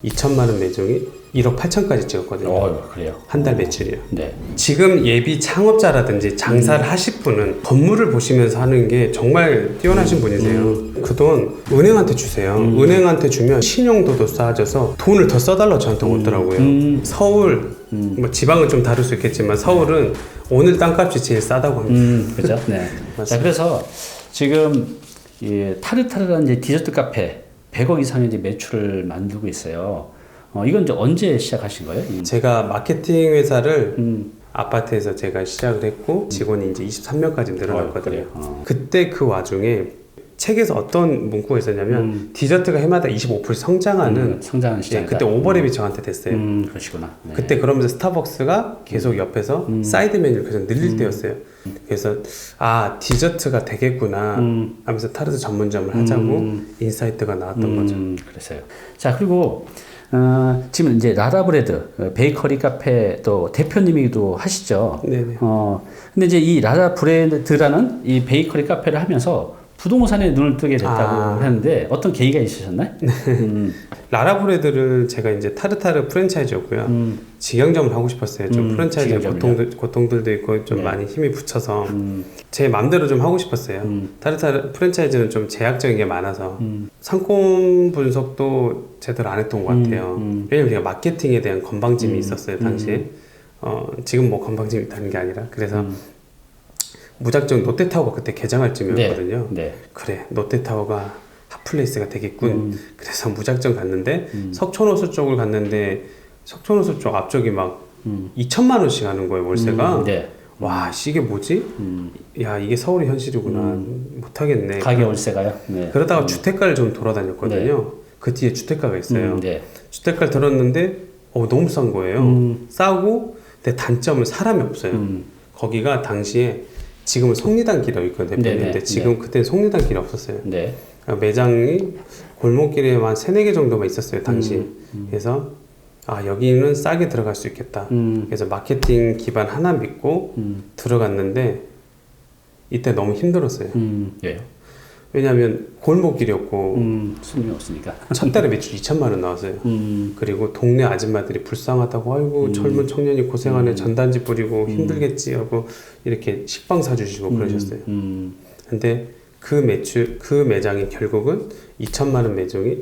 2천만 원 매종이 1억 8천까지 찍었거든요. 그래요? 한 달 매출이요. 네. 지금 예비 창업자라든지 장사를 하실 분은 건물을 보시면서 하는 게 정말 뛰어나신 분이세요. 그 돈 은행한테 주세요. 은행한테 주면 신용도도 쌓아져서 돈을 더 써달라고 저한테 오더라고요. 서울, 뭐 지방은 좀 다를 수 있겠지만 서울은 오늘 땅값이 제일 싸다고 합니다. 그죠? 네. 자, 그래서 지금 이 타르타르라는 이제 디저트 카페 100억 이상의 이제 매출을 만들고 있어요. 이건 이제 언제 시작하신 거예요? 제가 마케팅 회사를 아파트에서 제가 시작을 했고 직원이 이제 23명까지 늘어났거든요. 그때 그 와중에 책에서 어떤 문구가 있었냐면 디저트가 해마다 25% 성장하는 시장. 그때 오버랩이 저한테 됐어요. 그러시구나. 네. 그때 그러면서 스타벅스가 계속 옆에서 사이드 메뉴를 계속 늘릴 때였어요. 그래서 디저트가 되겠구나 하면서 타르트 전문점을 하자고 인사이트가 나왔던 거죠. 그랬어요. 자, 그리고 지금 이제 라라브레드 베이커리 카페 또 대표님이기도 하시죠. 네네. 근데 이제 이 라라브레드라는 이 베이커리 카페를 하면서 부동산에 눈을 뜨게 됐다고 하는데 어떤 계기가 있으셨나요? 라라브레드를 제가 이제 타르타르 프랜차이즈였고요. 직영점을 하고 싶었어요. 좀 프랜차이즈 고통들도 있고 좀 많이 힘이 붙여서 제 맘대로 좀 하고 싶었어요. 타르타르 프랜차이즈는 좀 제약적인 게 많아서 상권 분석도 제대로 안 했던 것 같아요. 왜냐면 제가 마케팅에 대한 건방짐이 있었어요 당시에. 지금 뭐 건방짐이 있다는 게 아니라 그래서 무작정 롯데타워가 그때 개장할 쯤이었거든요. 네. 그래 롯데타워가 핫플레이스가 되겠군. 그래서 무작정 갔는데 석촌호수 쪽을 갔는데 석촌호수 쪽 앞쪽이 막 2천만 원씩 하는 거예요 월세가. 와 이게 뭐지? 야 이게 서울의 현실이구나. 못하겠네. 가게 월세가요? 네. 그러다가 주택가를 좀 돌아다녔거든요. 그 뒤에 주택가가 있어요. 주택가를 들었는데 너무 싼 거예요. 싸고 근데 단점은 사람이 없어요. 거기가 당시에 지금은 속리단 길이 있거든요. 근데 지금 그때 속리단 길이 없었어요. 매장이 골목길에 한 3-4개 정도만 있었어요 당시. 그래서 여기는 싸게 들어갈 수 있겠다. 그래서 마케팅 기반 하나 믿고 들어갔는데 이때 너무 힘들었어요. 왜냐하면 골목길이었고 손님이 없으니까 첫 달에 매출 2천만 원 나왔어요. 그리고 동네 아줌마들이 불쌍하다고 아이고 젊은 청년이 고생하네 전단지 뿌리고 힘들겠지 하고 이렇게 식빵 사주시고 그러셨어요. 근데 그 매장이 결국은 2천만 원 매종이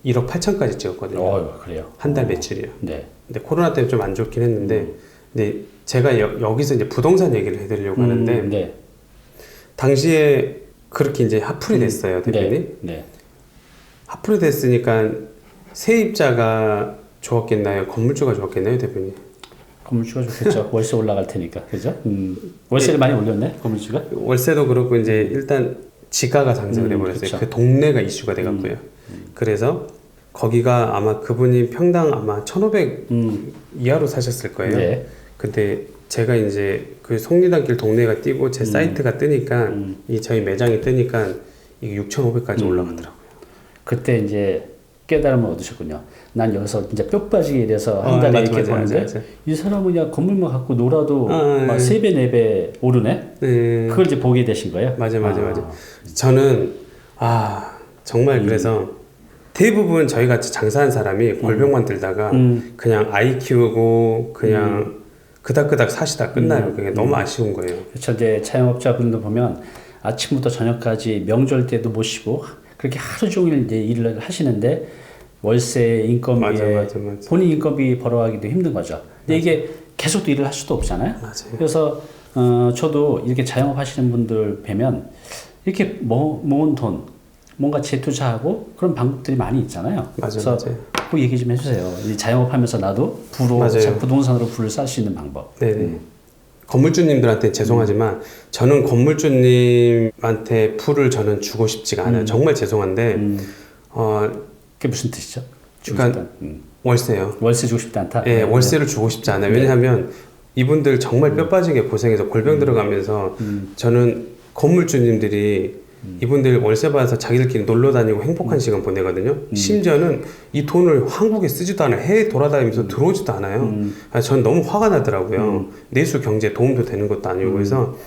1억 8천까지 찍었거든요. 그래요? 한 달 매출이요. 근데 코로나 때문에 좀 안 좋긴 했는데 근데 제가 여기서 이제 부동산 얘기를 해드리려고 하는데 당시에 그렇게 이제 핫플이 됐어요, 대표님. 핫플이 됐으니까 세입자가 좋았겠나요? 건물주가 좋았겠나요, 대표님? 건물주가 좋겠죠. 월세 올라갈 테니까, 그죠? 월세를 많이 올렸네, 건물주가? 월세도 그렇고 이제 일단 지가가 상승을 해버렸어요. 그 동네가 이슈가 돼갖고요. 그래서 거기가 아마 그분이 평당 아마 1,500 이하로 사셨을 거예요. 근데 제가 이제 그 속리단길 동네가 뛰고 제 사이트가 뜨니까 이 저희 매장이 뜨니까 이게 6,500까지 올라가더라고요. 그때 이제 깨달음을 얻으셨군요. 난 여기서 진짜 뼈 빠지게 돼서 한 달에 이렇게 버는데 이 사람은 그냥 건물만 갖고 놀아도 막 3배, 4배 오르네? 그걸 이제 보게 되신 거예요? 맞아. 저는 정말 그래서 대부분 저희 같이 장사한 사람이 골병만 들다가 그냥 아이 키우고 그냥 그닥그닥 사시다 끝나요. 그게 너무 아쉬운 거예요. 그렇죠. 이제 자영업자분들 보면 아침부터 저녁까지 명절 때도 못 쉬고 그렇게 하루 종일 이제 일을 하시는데 월세 인건비에 본인 인건비 벌어가기도 힘든 거죠. 근데 이게 계속 일을 할 수도 없잖아요. 그래서 저도 이렇게 자영업 하시는 분들 뵈면 이렇게 모은 돈 뭔가 재투자하고 그런 방법들이 많이 있잖아요. 그래서 그 얘기 좀 해주세요. 이 자영업하면서 나도 부동산으로 부를 쌀 수 있는 방법. 건물주님들한테 죄송하지만 저는 건물주님한테 풀을 저는 주고 싶지가 않아요. 정말 죄송한데 그게 무슨 뜻이죠? 그러니까 월세요. 월세 주고 싶지 않다? 월세를 주고 싶지 않아요. 왜냐하면 이분들 정말 뼈 빠지게 고생해서 골병 들어가면서 저는 건물주님들이 이분들 월세 받아서 자기들끼리 놀러 다니고 행복한 시간 보내거든요. 심지어는 이 돈을 한국에 쓰지도 않아요. 해외 돌아다니면서 들어오지도 않아요. 전 너무 화가 나더라고요. 내수 경제에 도움도 되는 것도 아니고. 그래서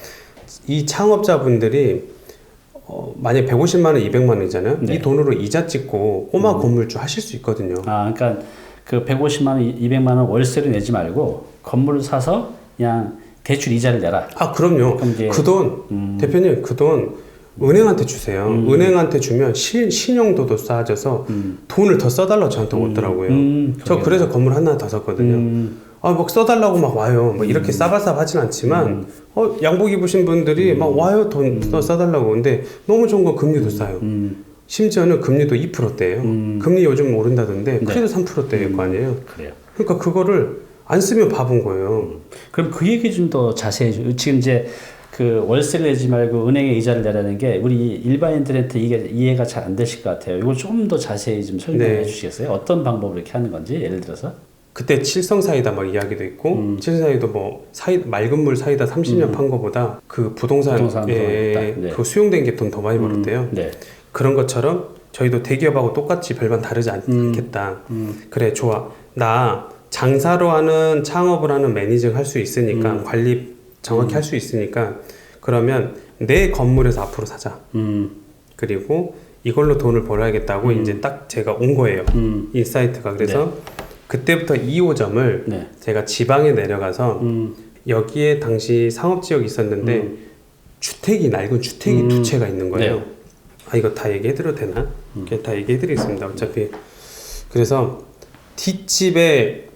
이 창업자분들이 만약 150만 원, 200만 원이잖아요. 네. 이 돈으로 이자 찍고 꼬마 건물주 하실 수 있거든요. 그러니까 그 150만 원, 200만 원 월세로 내지 말고 건물을 사서 그냥 대출 이자를 내라. 그럼요. 그 돈, 대표님, 그 돈 은행한테 주세요. 은행한테 주면 신용도도 쌓아져서 돈을 더 써달라고 저한테 오더라고요. 저 그래서 건물 하나 더 샀거든요. 막 써달라고 막 와요. 막 이렇게 싸바싸바 하진 않지만, 양복 입으신 분들이 막 와요. 돈 써달라고. 근데 너무 좋은 건 금리도 싸요. 심지어는 금리도 2%대예요. 금리 요즘 오른다던데, 그래도 3%대일 거 아니에요. 그래요. 그러니까 그거를 안 쓰면 바본 거예요. 그럼 그 얘기 좀 더 자세히 지금 이제 그 월세를 내지 말고 은행에 이자를 내라는 게 우리 일반인들한테 이게 이해가 잘 안 되실 것 같아요. 이걸 좀 더 자세히 좀 설명해 주시겠어요? 어떤 방법으로 이렇게 하는 건지 예를 들어서? 그때 칠성사이다 막 이야기도 있고 칠성사이도 뭐 맑은 물 사이다 30년 판 거보다 그 부동산에 그 수용된 게 돈 더 많이 벌었대요. 네. 그런 것처럼 저희도 대기업하고 똑같이 별반 다르지 않겠다. 그래 좋아. 나 장사로 하는 창업을 하는 매니징 할 수 있으니까 관리 정확히 할 수 있으니까 그러면 내 건물에서 앞으로 사자. 그리고 이걸로 돈을 벌어야겠다고 이제 딱 제가 온 거예요. 인사이트가. 그래서 그때부터 2호점을 네. 제가 지방에 내려가서 여기에 당시 상업지역이 있었는데 주택이 낡은 주택이 두 채가 있는 거예요. 네. 이거 다 얘기해드려도 되나? 다 얘기해드리겠습니다. 어차피. 그래서 뒷집에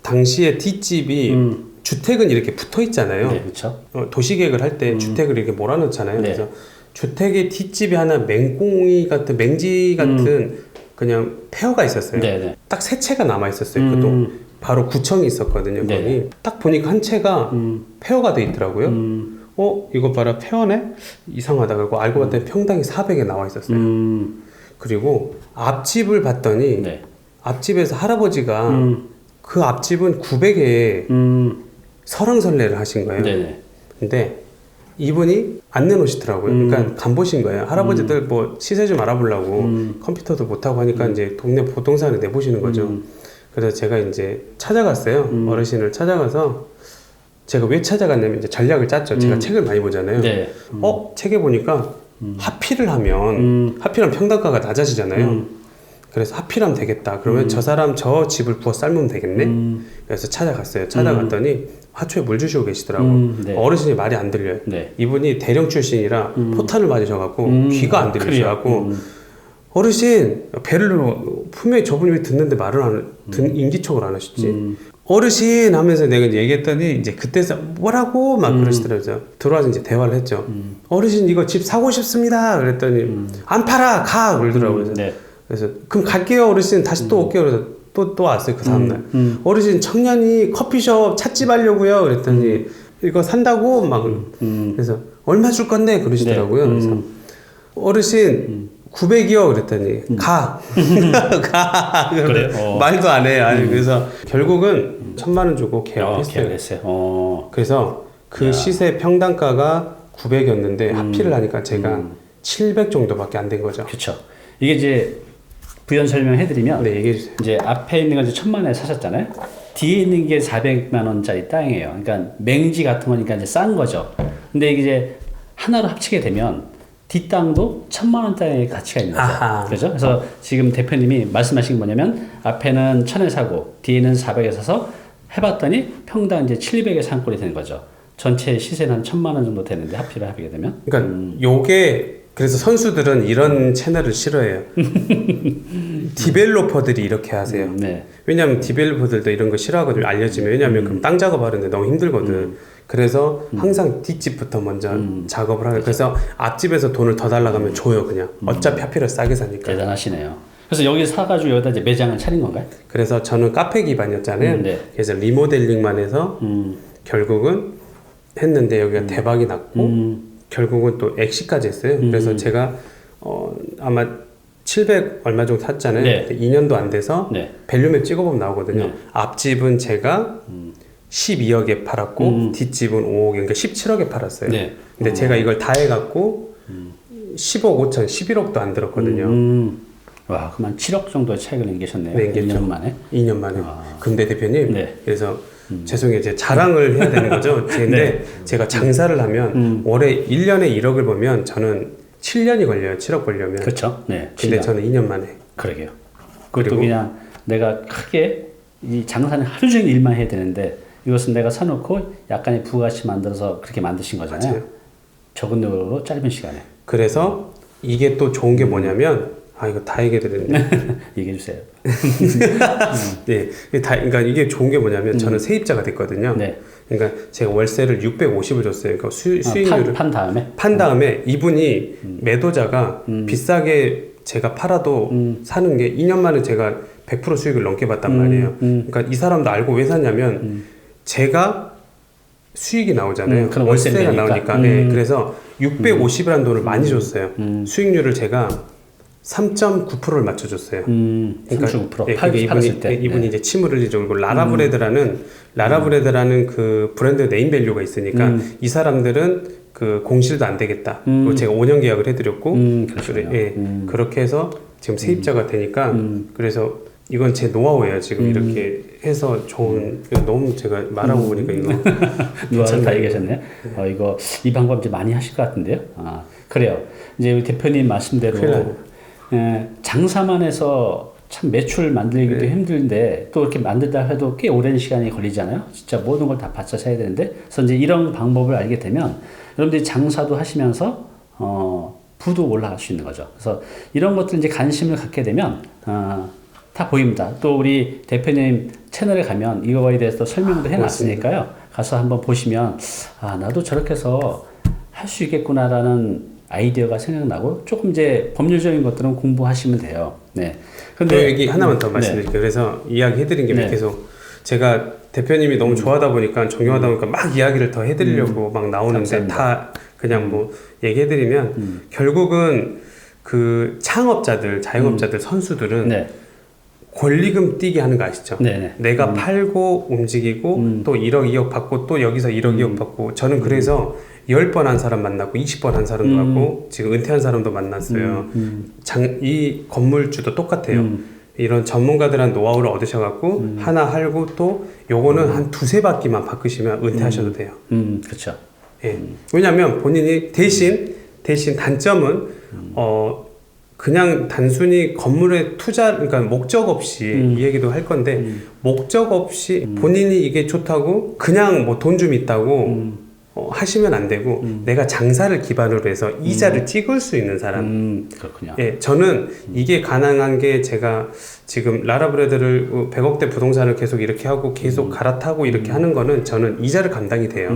당시에 뒷집이 주택은 이렇게 붙어 있잖아요. 네, 그렇죠. 도시계획을 할 때 주택을 이렇게 몰아넣잖아요. 네. 그래서 주택의 뒷집이 하나 맹꽁이 같은 맹지 같은 그냥 폐허가 있었어요. 네네. 딱 세 채가 남아 있었어요. 그동 바로 구청이 있었거든요. 거기 딱 보니까 한 채가 폐허가 돼 있더라고요. 이거 봐라 폐허네? 이상하다. 그리고 알고 봤더니 평당이 400에 나와 있었어요. 그리고 앞집을 봤더니 앞집에서 할아버지가 그 앞집은 900에 설왕설래를 하신 거예요. 네네. 근데 이분이 안 내놓으시더라고요. 그러니까 간 보신 거예요. 할아버지들 뭐 시세 좀 알아보려고 컴퓨터도 못하고 하니까 이제 동네 부동산을 내보시는 거죠. 그래서 제가 이제 찾아갔어요. 어르신을 찾아가서 제가 왜 찾아갔냐면 이제 전략을 짰죠. 제가 책을 많이 보잖아요. 네. 책에 보니까 하필을 하면 평당가가 낮아지잖아요. 그래서 하필하면 되겠다. 그러면 저 사람 저 집을 부어 삶으면 되겠네. 그래서 찾아갔어요. 찾아갔더니 화초에 물 주시고 계시더라고. 네. 어르신이 말이 안 들려요. 네. 이분이 대령 출신이라 포탄을 맞으셔갖고 귀가 안 들리셔갖고 어르신 배를 분명히 저분이 왜 듣는데 말을 안 인기척을 안 하셨지. 어르신 하면서 내가 이제 얘기했더니 이제 그때서 뭐라고 막 그러시더라고요. 들어와서 이제 대화를 했죠. 어르신 이거 집 사고 싶습니다. 그랬더니 안 팔아 가 그러더라고요. 네. 그래서 그럼 갈게요 어르신 다시 또 올게요. 그래서 또 왔어요 그 다음날. 어르신 청년이 커피숍 찻집 하려고요. 그랬더니 이거 산다고 막 그래서 얼마 줄 건데 그러시더라고요. 네. 그래서 어르신 900이요 그랬더니 가 그래요? 말도 안 해. 아니 그래서 결국은 1000만 원 주고 계약했어요. 그래서 그 시세 평당가가 900이었는데 합의를 하니까 제가 700 정도밖에 안 된 거죠. 그렇죠. 이게 이제 부연 설명해드리면 네, 얘기해 주세요. 이제 앞에 있는 건 1000만 원에 사셨잖아요. 뒤에 있는 게 400만 원짜리 땅이에요. 그러니까 맹지 같은 거니까 이제 싼 거죠. 근데 이게 이제 하나로 합치게 되면 뒷땅도 1000만 원짜리 가치가 있는 거죠. 아하. 그죠? 그래서 지금 대표님이 말씀하신 게 뭐냐면 앞에는 1000에 사고 뒤에는 400에 사서 해봤더니 평당 이제 700에 산꼴이 되는 거죠. 전체 시세는 한 1000만 원 정도 되는데 합의를 하게 되면. 그러니까 요게 그래서 선수들은 이런 채널을 싫어해요. 디벨로퍼들이 이렇게 하세요. 네. 왜냐하면 디벨로퍼들도 이런 거 싫어하거든요. 알려지면. 왜냐하면 그럼 땅 작업하는데 너무 힘들거든. 그래서 항상 뒷집부터 먼저 작업을 하는. 그래서 앞집에서 돈을 더 달라고 하면 줘요 그냥. 어차피 하필을 싸게 사니까. 대단하시네요. 그래서 여기 사가지고 여기다 이제 매장을 차린 건가요? 그래서 저는 카페 기반이었잖아요. 네. 그래서 리모델링만 해서 결국은 했는데 여기가 대박이 났고 결국은 또 엑시까지 했어요. 그래서 제가 아마 700 얼마 정도 샀잖아요. 네. 2년도 안 돼서 네. 밸류맵 찍어보면 나오거든요. 네. 앞집은 제가 12억에 팔았고 뒷집은 5억, 그러니까 17억에 팔았어요. 네. 근데 제가 이걸 다 해갖고 10억 5천, 11억도 안 들었거든요. 와, 그럼 한 7억 정도의 차익을 남기셨네요. 네, 2년 만에? 2년 만에. 근데 대표님, 네. 그래서 죄송해요. 제 자랑을 해야 되는 거죠. 근데 네. 제가 장사를 하면 월에 1년에 1억을 보면 저는 7년이 걸려요. 7억 벌려면. 그렇죠. 네. 근데 저는 2년 만에. 그러게요. 그것도 그냥 내가 크게 이 장사는 하루 종일 일만 해야 되는데 이것은 내가 사놓고 약간의 부가치 만들어서 그렇게 만드신 거잖아요. 맞아요. 적은 노력으로 짧은 시간에. 그래서 이게 또 좋은 게 뭐냐면 이거 다 얘기해 드렸는데 얘기해 주세요. 네, 그러니까 이게 좋은 게 뭐냐면 저는 세입자가 됐거든요. 네. 그러니까 제가 월세를 650을 줬어요. 그러니까 수익률을 판 다음에 이분이 매도자가 비싸게 제가 팔아도 사는 게 2년 만에 제가 100% 수익을 넘게 봤단 말이에요. 그러니까 이 사람도 알고 왜 샀냐면 제가 수익이 나오잖아요. 월세가 나오니까. 네, 그래서 650이라는 돈을 많이 줬어요. 수익률을 제가 3.9%를 맞춰줬어요. 그러니까 3.9%. 이분이 이제 침을 흘리죠. 그리고 라라브레드라는 그 브랜드 네임밸류가 있으니까 이 사람들은 그 공실도 안 되겠다. 그리고 제가 5년 계약을 해드렸고, 그렇게 해서 지금 세입자가 되니까 그래서 이건 제 노하우예요. 지금 이렇게 해서 좋은 너무 제가 말하고 보니까 이거 노하우 다 얘기하셨네요. 이거 이 방법 이제 많이 하실 것 같은데요. 그래요. 이제 우리 대표님 말씀대로 장사만 해서 참 매출 만들기도 힘든데 또 이렇게 만들다 해도 꽤 오랜 시간이 걸리잖아요. 진짜 모든 걸 다 바쳐서 해야 되는데 그래서 이제 이런 방법을 알게 되면 여러분들이 장사도 하시면서 부도 올라갈 수 있는 거죠. 그래서 이런 것들 이제 관심을 갖게 되면 다 보입니다. 또 우리 대표님 채널에 가면 이거에 대해서 설명도 해놨으니까요. 가서 한번 보시면 나도 저렇게 해서 할 수 있겠구나라는 아이디어가 생각나고 조금 이제 법률적인 것들은 공부하시면 돼요. 네. 근데 여기 하나만 더 말씀드릴게요. 그래서 이야기 해드린 게 계속 제가 대표님이 너무 좋아하다 보니까 존경하다 보니까 막 이야기를 더 해드리려고 막 나오는데 감사합니다. 다 그냥 뭐 얘기해드리면 결국은 그 창업자들, 자영업자들, 선수들은 권리금 뛰게 하는 거 아시죠? 내가 팔고 움직이고 또 1억, 2억 받고 또 여기서 1억, 2억 받고 저는 그래서 10번 한 사람 만났고 20번 한 사람도 왔고 지금 은퇴한 사람도 만났어요. 이 건물주도 똑같아요. 이런 전문가들한 노하우를 얻으셔갖고 하나 할고 또 요거는 한 두세 바퀴만 바꾸시면 은퇴하셔도 돼요. 그렇죠. 예. 왜냐하면 본인이 대신 단점은 그냥 단순히 건물에 그러니까 목적 없이 이 얘기도 할 건데 목적 없이 본인이 이게 좋다고 그냥 뭐 돈 좀 있다고 하시면 안 되고 내가 장사를 기반으로 해서 이자를 찍을 수 있는 사람. 그렇군요. 예, 저는 이게 가능한 게 제가 지금 라라브레드를 100억대 부동산을 계속 이렇게 하고 계속 갈아타고 이렇게 하는 거는 저는 이자를 감당이 돼요.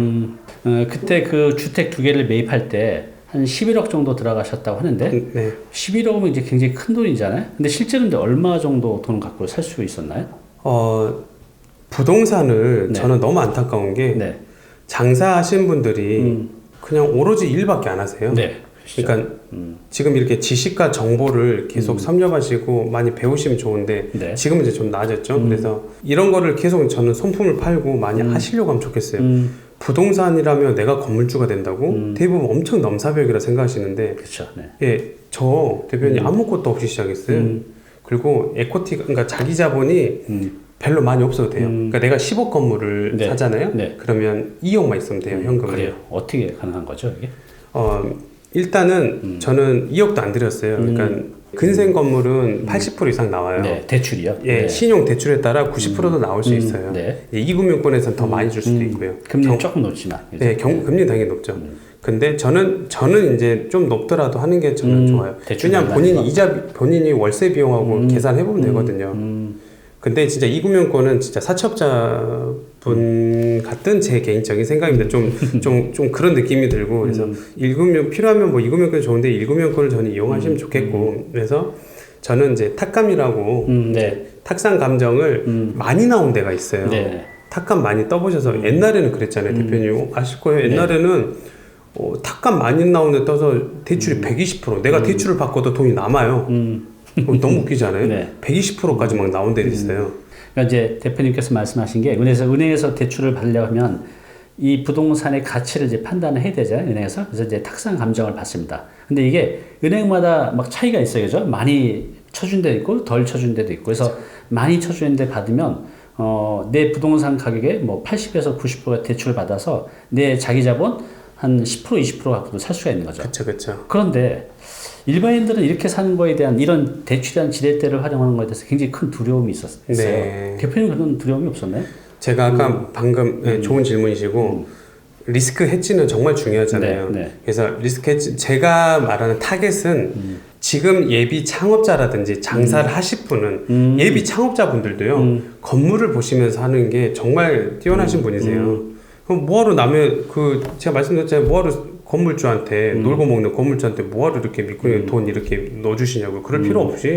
그때 그 주택 2개를 매입할 때 한 11억 정도 들어가셨다고 하는데 11억이면 이제 굉장히 큰 돈이잖아요. 근데 실제로 이제 얼마 정도 돈 갖고 살 수 있었나요? 부동산을 저는 너무 안타까운 게 장사하신 분들이 그냥 오로지 일밖에 안 하세요. 그러니까 지금 이렇게 지식과 정보를 계속 섭렵하시고 많이 배우시면 좋은데 지금은 이제 좀 나아졌죠. 그래서 이런 거를 계속 저는 손품을 팔고 많이 하시려고 하면 좋겠어요. 부동산이라면 내가 건물주가 된다고 대부분 엄청 넘사벽이라 생각하시는데 예, 저 대표님 아무것도 없이 시작했어요. 그리고 에코티가 그러니까 자기 자본이 별로 많이 없어도 돼요. 그러니까 내가 10억 건물을 사잖아요. 그러면 2억만 있으면 돼요, 현금으로. 그래요. 어떻게 가능한 거죠, 이게? 일단은 저는 2억도 안 들였어요. 그러니까 근생 건물은 80% 이상 나와요. 대출이요? 예, 신용 대출에 따라 90%도 나올 수 있어요. 이금융권에서는 더 많이 줄 수도 있고요. 금리는 조금 높지만. 네, 금리는 당연히 높죠. 근데 저는 이제 좀 높더라도 하는 게 저는 좋아요. 왜냐면 본인이 월세 비용하고 계산해 보면 되거든요. 근데 진짜 이금융권은 진짜 사채업자분 같은 제 개인적인 생각입니다. 좀 그런 느낌이 들고 그래서 필요하면 뭐 이금융권이 좋은데 이금융권을 저는 이용하시면 좋겠고 그래서 저는 이제 탁감이라고 탁상 감정을 많이 나온 데가 있어요. 탁감 많이 떠보셔서 옛날에는 그랬잖아요. 대표님 아실 거예요. 옛날에는 탁감 많이 나온 데 떠서 대출이 120% 내가 대출을 받고도 돈이 남아요. 너무 웃기지 않아요? 120%까지 막 나온 데도 있어요. 그러니까 이제 대표님께서 말씀하신 게 은행에서 대출을 받으려고 하면 이 부동산의 가치를 이제 판단을 해야 되잖아요. 은행에서. 그래서 이제 탁상 감정을 받습니다. 근데 이게 은행마다 막 차이가 있어요. 그죠? 많이 쳐준 데도 있고 덜 쳐준 데도 있고. 그래서 많이 쳐준 데 받으면 내 부동산 가격의 뭐 80에서 90%가 대출을 받아서 내 자기 자본 한 10% 20% 갖고도 살 수가 있는 거죠. 그렇죠. 그런데 일반인들은 이렇게 사는 거에 대한 이런 대출이란 지렛대를 활용하는 거에 대해서 굉장히 큰 두려움이 있었어요. 네. 대표님 그런 두려움이 없었나요? 제가 아까 방금 좋은 질문이시고 리스크 헤지는 정말 중요하잖아요. 네. 그래서 리스크 헤지 제가 말하는 타겟은 지금 예비 창업자라든지 장사를 하실 분은 예비 창업자분들도요. 건물을 보시면서 하는 게 정말 뛰어나신 분이세요. 그럼 뭐하러 남의 제가 말씀드렸잖아요. 뭐하러 건물주한테 놀고 먹는 건물주한테 뭐하러 이렇게 믿고 돈 이렇게 넣어주시냐고. 그럴 필요 없이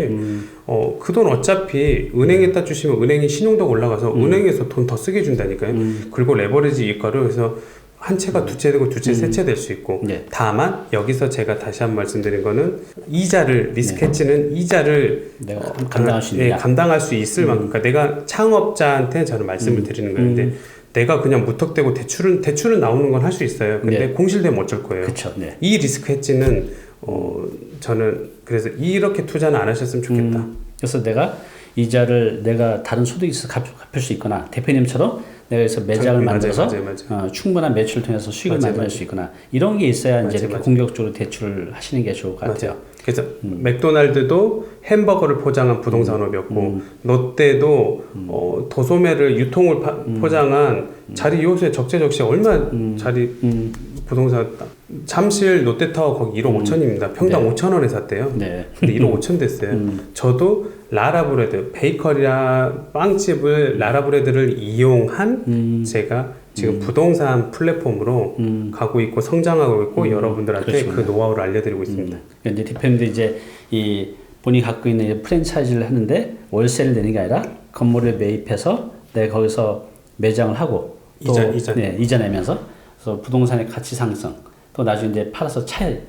그 돈 어차피 은행에다 주시면 은행이 신용도가 올라가서 은행에서 돈 더 쓰게 준다니까요. 그리고 레버리지 이익과를 해서 한 채가 두 채 되고 두 채 세 채 될 수 있고. 네. 다만 여기서 제가 다시 한 번 말씀드린 거는 이자를 리스크 헤지는 이자를 내가 감당할 수 있냐? 감당할 수 있을 만큼. 그러니까 내가 창업자한테 저는 말씀을 드리는 건데 내가 그냥 무턱대고 대출은 나오는 건 할 수 있어요. 근데 공실되면 어쩔 거예요. 그쵸, 네. 이 리스크 헤지는 저는 그래서 이렇게 투자는 안 하셨으면 좋겠다. 그래서 내가 이자를 내가 다른 소득이 있어서 갚을 수 있거나 대표님처럼 내가 여기서 매장을 만들어서 맞아요. 충분한 매출을 통해서 수익을 만들 수 있거나 이런 게 있어야 이제 이렇게 공격적으로 대출을 하시는 게 좋을 것 같아요. 그래서 맥도날드도 햄버거를 포장한 부동 산업이었고 롯데도 도소매를 유통을 포장한 자리 요새 적재적소에 얼마 자리 부동산 잠실 롯데타워 거기 1억 5천입니다. 평당 5천 원에 샀대요. 네. 근데 1억 5천 됐어요. 저도 라라브레드 베이커리나 빵집을 라라브레드를 이용한 제가 지금 부동산 플랫폼으로 가고 있고 성장하고 있고 여러분들한테 그 노하우를 알려드리고 있습니다. 이제 대표님도 이제 이 본인이 갖고 있는 프랜차이즈를 하는데 월세를 내는 게 아니라 건물을 매입해서 내가 거기서 매장을 하고 또 이자 내면서 그래서 부동산의 가치 상승 또 나중에 이제 팔아서 차익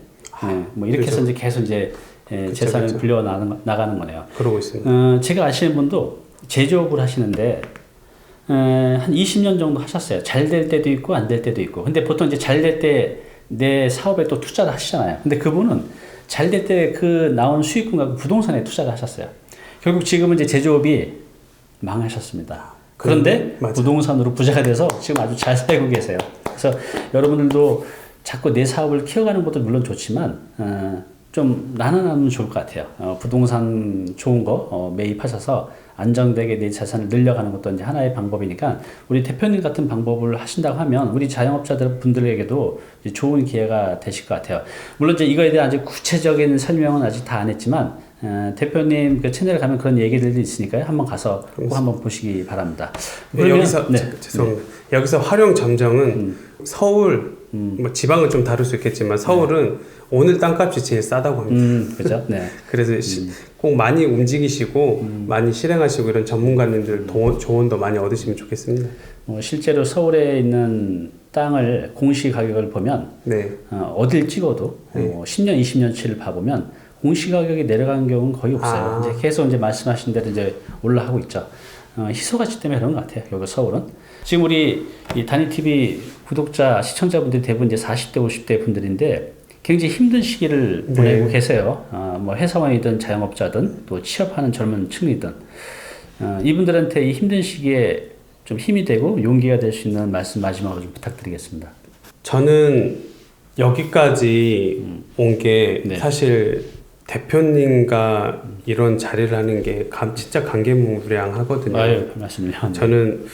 뭐 이렇게 해서 이제 계속 이제 재산을 불려 나가는 거네요. 그러고 있습니다. 제가 아시는 분도 제조업을 하시는데 한 20년 정도 하셨어요. 잘 될 때도 있고 안 될 때도 있고. 근데 보통 이제 잘 될 때 내 사업에 또 투자를 하시잖아요. 근데 그분은 잘 될 때 그 나온 수익금 갖고 부동산에 투자를 하셨어요. 결국 지금은 이제 제조업이 망하셨습니다. 그런데 부동산으로 부자가 돼서 지금 아주 잘 살고 계세요. 그래서 여러분들도 자꾸 내 사업을 키워가는 것도 물론 좋지만 좀 나눠나누면 좋을 것 같아요. 부동산 좋은 거 매입하셔서 안정되게 내 자산을 늘려가는 것도 이제 하나의 방법이니까 우리 대표님 같은 방법을 하신다고 하면 우리 자영업자들 분들에게도 이제 좋은 기회가 되실 것 같아요. 물론 이제 이거에 대한 아주 구체적인 설명은 아직 다 안 했지만 대표님 그 채널에 가면 그런 얘기들도 있으니까요. 한번 가서 꼭 한번 보시기 바랍니다. 여기서 죄송합니다. 여기서 활용 점정은 서울 뭐 지방은 좀 다를 수 있겠지만 서울은 오늘 땅값이 제일 싸다고 합니다. 그렇죠. 네. 그래서 꼭 많이 움직이시고 많이 실행하시고 이런 전문가님들 조언도 많이 얻으시면 좋겠습니다. 실제로 서울에 있는 땅을 공시 가격을 보면 어딜 찍어도 10년, 20년치를 봐보면 공시 가격이 내려간 경우는 거의 없어요. 이제 계속 이제 말씀하신 대로 이제 올라가고 있죠. 희소 가치 때문에 그런 것 같아요. 여기 서울은. 지금 우리 이 다니TV 구독자, 시청자분들이 대부분 이제 40대, 50대 분들인데 굉장히 힘든 시기를 보내고 계세요. 뭐 회사원이든 자영업자든 또 취업하는 젊은 층이든 이분들한테 이 힘든 시기에 좀 힘이 되고 용기가 될 수 있는 말씀 마지막으로 좀 부탁드리겠습니다. 저는 여기까지 온 게 사실 대표님과 이런 자리를 하는 게 진짜 감개무량하거든요. 아유, 말씀을요. 저는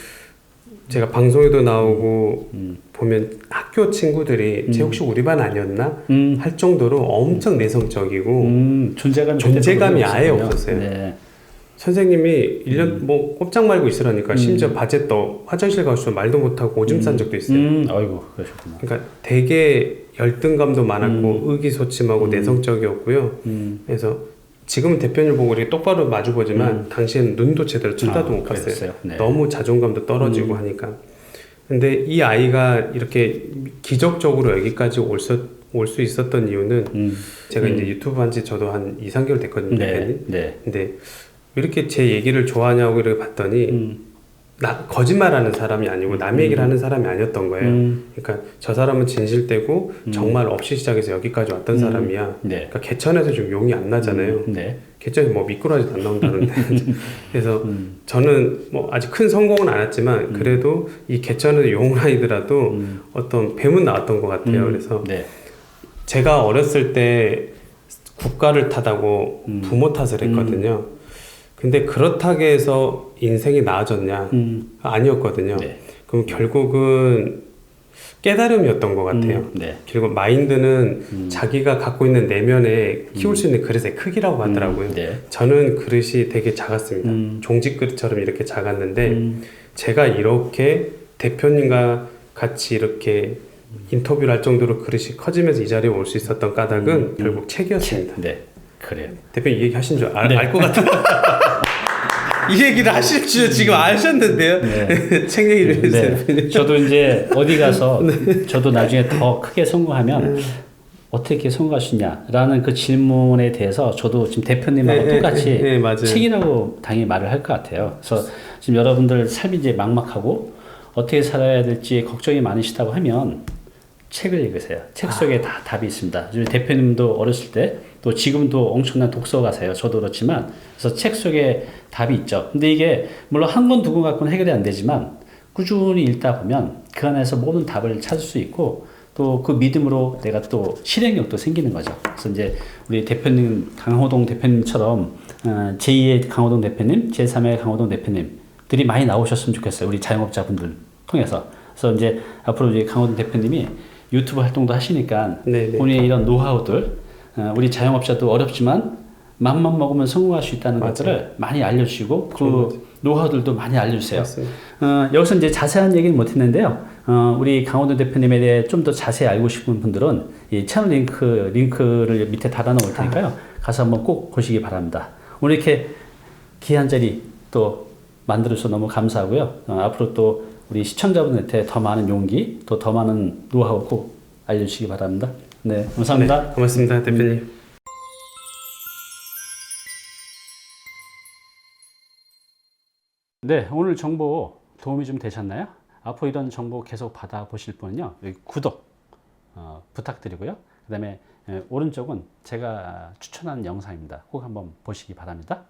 제가 방송에도 나오고 보면 학교 친구들이 쟤 혹시 우리 반 아니었나 할 정도로 엄청 내성적이고 존재감이 아예 없었어요. 네. 선생님이 1년 뭐 꼼짝 말고 있으라니까 심지어 바제 떠 화장실 가서 말도 못하고 오줌 싼 적도 있어요. 아이고 그러셨구나. 그러니까 되게 열등감도 많았고 의기소침하고 내성적이었고요. 그래서 지금은 대표님 보고 이렇게 똑바로 마주보지만 당시에는 눈도 제대로 쳐다도 못 봤어요. 네. 너무 자존감도 떨어지고 하니까. 근데 이 아이가 이렇게 기적적으로 여기까지 올 수 있었던 이유는 제가 이제 유튜브 한지 저도 한 2-3개월 됐거든요. 네. 근데 왜 이렇게 제 얘기를 좋아하냐고 이렇게 봤더니 거짓말하는 사람이 아니고 남 얘기를 하는 사람이 아니었던 거예요. 그러니까 저 사람은 진실되고 정말 없이 시작해서 여기까지 왔던 사람이야. 네. 그러니까 개천에서 지금 용이 안 나잖아요. 네. 개천에 뭐 미꾸라지도 안 나온다는데. 그래서 저는 뭐 아직 큰 성공은 안 했지만 그래도 이 개천에서 용은 아니더라도 어떤 뱀은 나왔던 것 같아요. 그래서 네. 제가 어렸을 때 국가를 탓하고 부모 탓을 했거든요. 근데 그렇다고 해서 인생이 나아졌냐? 아니었거든요. 네. 그럼 결국은 깨달음이었던 것 같아요. 네. 결국 마인드는 자기가 갖고 있는 내면에 키울 수 있는 그릇의 크기라고 하더라고요. 네. 저는 그릇이 되게 작았습니다. 종지 그릇처럼 이렇게 작았는데 제가 이렇게 대표님과 같이 이렇게 인터뷰를 할 정도로 그릇이 커지면서 이 자리에 올 수 있었던 까닭은 결국 책이었습니다. 네, 그래요. 대표님 이 얘기 하신 줄 알 것 같아요. 이 얘기를 하실 줄 지금 아셨는데요. 네. 책 얘기를 해주세요. 네. 저도 이제 어디 가서 저도 나중에 더 크게 성공하면 어떻게 성공하시냐라는 그 질문에 대해서 저도 지금 대표님하고 똑같이 책이라고 당연히 말을 할 것 같아요. 그래서 지금 여러분들 삶이 이제 막막하고 어떻게 살아야 될지 걱정이 많으시다고 하면 책을 읽으세요. 책 속에 다 답이 있습니다. 대표님도 어렸을 때 또 지금도 엄청난 독서가세요. 저도 그렇지만 그래서 책 속에 답이 있죠. 근데 이게 물론 한 권 두 권 갖고는 해결이 안 되지만 꾸준히 읽다 보면 그 안에서 모든 답을 찾을 수 있고 또 그 믿음으로 내가 또 실행력도 생기는 거죠. 그래서 이제 우리 대표님 강호동 대표님처럼 제2의 강호동 대표님, 제3의 강호동 대표님들이 많이 나오셨으면 좋겠어요. 우리 자영업자분들 통해서. 그래서 이제 앞으로 이제 강호동 대표님이 유튜브 활동도 하시니까 네네. 본인의 이런 노하우들 우리 자영업자도 어렵지만 맘만 먹으면 성공할 수 있다는 맞아요. 것들을 많이 알려주시고 그 노하우들도 많이 알려주세요. 여기서 이제 자세한 얘기는 못했는데요. 우리 강호동 대표님에 대해 좀 더 자세히 알고 싶은 분들은 이 채널 링크를 밑에 달아놓을 테니까요. 가서 한번 꼭 보시기 바랍니다. 오늘 이렇게 귀한 자리 또 만들어서 너무 감사하고요. 앞으로 또 우리 시청자분들한테 더 많은 용기, 또 더 많은 노하우 꼭 알려주시기 바랍니다. 네, 감사합니다. 네, 고맙습니다, 대표님. 네, 오늘 정보 도움이 좀 되셨나요? 앞으로 이런 정보 계속 받아보실 분은요, 여기 구독 부탁드리고요. 그 다음에 오른쪽은 제가 추천하는 영상입니다. 꼭 한번 보시기 바랍니다.